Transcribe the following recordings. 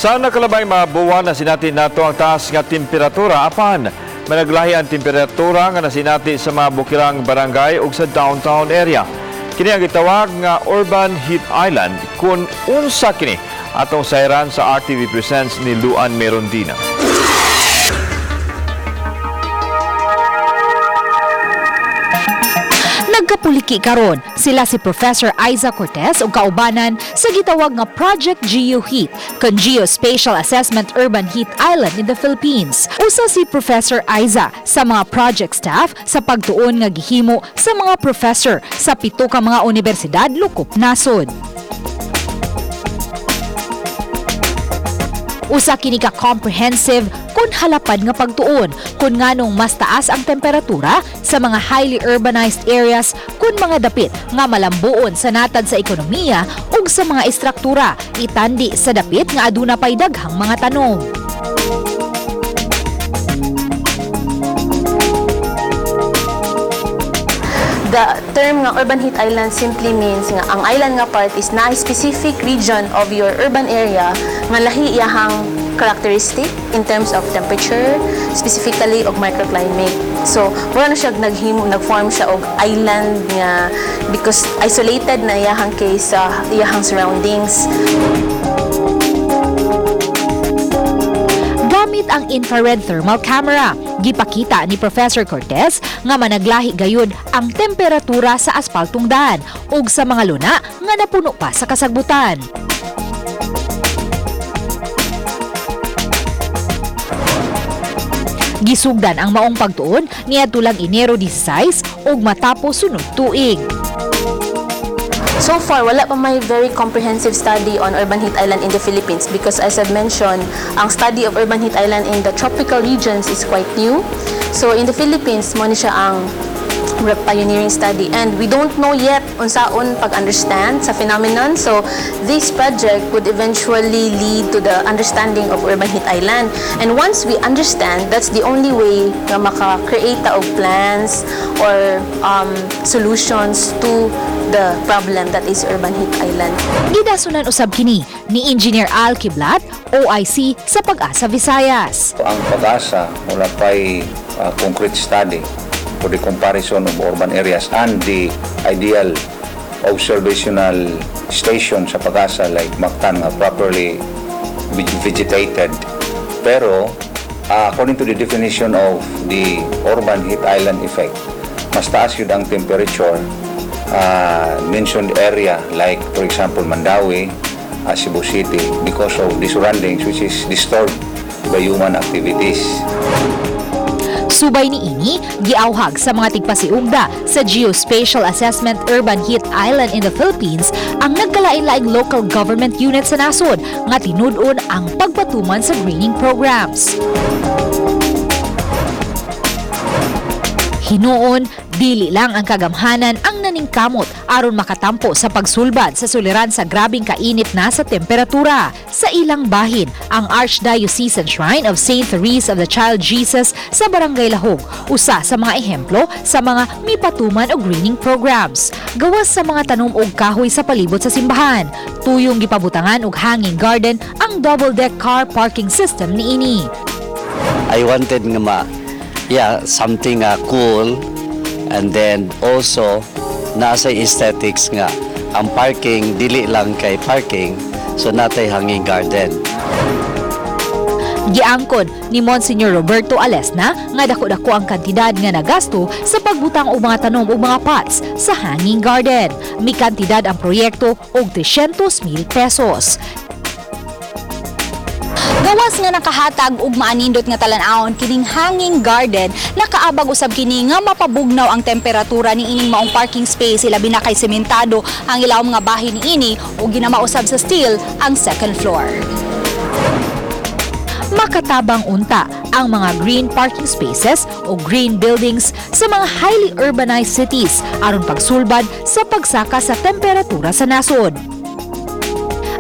Sa nakalabay mabuwan na sinati nato ang taas nga temperatura apan managlahi ang temperatura nga nasinati sa mga bukirang barangay ug sa downtown area. Kini ang gitawag nga Urban Heat Island kung unsa kini atong sayran sa RTV Presents ni Luan Merondina. Nagkapuliki karon sila si Professor Aiza Cortez ug kaubanan sa gitawag nga Project GeoHeat kon Geospatial Assessment Urban Heat Island in the Philippines. Usa si Professor Aiza sa mga project staff sa pagtuon nga gihimo sa mga professor sa 7 ka mga universidad lukop nasod. Usa kini ka comprehensive kun halapad nga pagtuon kun nganong mas taas ang temperatura sa mga highly urbanized areas kun mga dapit nga malambuon sa natad sa ekonomiya ug sa mga istruktura itandi sa dapit nga aduna pay daghang mga tanom. The term nga urban heat island simply means nga ang island nga part is na specific region of your urban area nga lahi iyahang characteristic in terms of temperature, specifically og microclimate. So, wala na siya nag-form siya og island nga because isolated na iyahang case sa iyahang surroundings. Gamit ang infrared thermal camera, gipakita ni Professor Cortez nga managlahi gayud ang temperatura sa asfaltong daan ug sa mga luna nga napuno pa sa kasagbutan. Gisugdan ang maong pagtuon niadto lang Enero 16 ug matapos sunod tuig. So far, wala pa may very comprehensive study on urban heat island in the Philippines because as I've mentioned, ang study of urban heat island in the tropical regions is quite new. So in the Philippines, mo ni siya ang pioneering study and we don't know yet unsaon pag-understand sa phenomenon. So this project would eventually lead to the understanding of urban heat island. And once we understand, that's the only way na maka-create of plans or solutions to the problem that is urban heat island. Gidasunan usab kini ni Engineer Al Kiblat, OIC sa Pag-asa Visayas. Ang Pag-asa wala pa'y concrete study for the comparison of urban areas and the ideal observational station sa Pag-asa like Mactan properly vegetated. Pero according to the definition of the urban heat island effect, mas taas yun ang temperature mentioned area like for example Mandawi, Cebu City because of the surroundings which is disturbed by human activities. Subay ni ini, giawhag sa mga tigpasiugda sa Geospatial Assessment Urban Heat Island in the Philippines ang nagkalain-laing local government unit sa nasod nga tinud-on ang pagpatuman sa greening programs. Hinuon, dili lang ang kagamhanan ang naningkamot aron makatampo sa pagsulbad sa suliran sa grabing kainit na sa temperatura. Sa ilang bahin, ang Archdiocesan Shrine of St. Therese of the Child Jesus sa Barangay Lahog, usa sa mga ehemplo sa mga mipatuman o greening programs. Gawas sa mga tanom og kahoy sa palibot sa simbahan, tuyong gipabutangan og hanging garden ang double-deck car parking system niini. I wanted nga something cool and then also nasa aesthetics nga ang parking dili lang kay parking so natay hanging garden. Giangkon ni Monsignor Roberto Alesna nga dako-dako ang kantidad nga nagasto sa pagbutang og mga tanom ug mga pots sa hanging garden. May kantidad ang proyekto og 300,000 pesos. Gawas nga nakahatag og maanindot nga talan-awon kining hanging garden, nakaabag usab kini nga mapabugnaw ang temperatura ni ining maong parking space ilabi na kay sementado ang ilawom nga bahin ni ini ug ginamausab sa steel ang second floor. Makatabang unta ang mga green parking spaces o green buildings sa mga highly urbanized cities aron pagsulbad sa pagsaka sa temperatura sa nasod.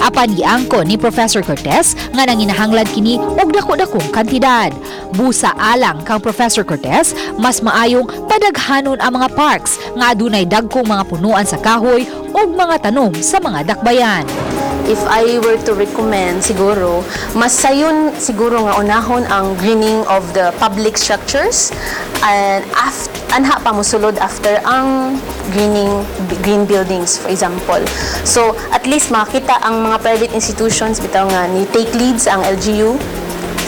Apan giangko ni Professor Cortez nga nanginahanglan kini og dako-dakong kantidad. Busa alang kang Professor Cortez, mas maayong padaghanon ang mga parks nga adunay dagkong mga punuan sa kahoy ug mga tanom sa mga dakbayan. if I were to recommend siguro, mas sayon siguro nga unahon ang greening of the public structures and anha pa mosulod after ang green buildings, for example. So at least makita ang mga private institutions bitaw nga ni take leads ang LGU.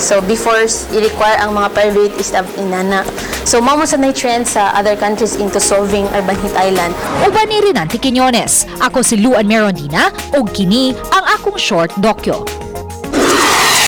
So before i-require ang mga private is inana. So mao sa trend sa other countries into solving urban heat island. Uban ni Rinanti Quiñones. Ako si Luan Merondina ug kini ang akong short dokyo.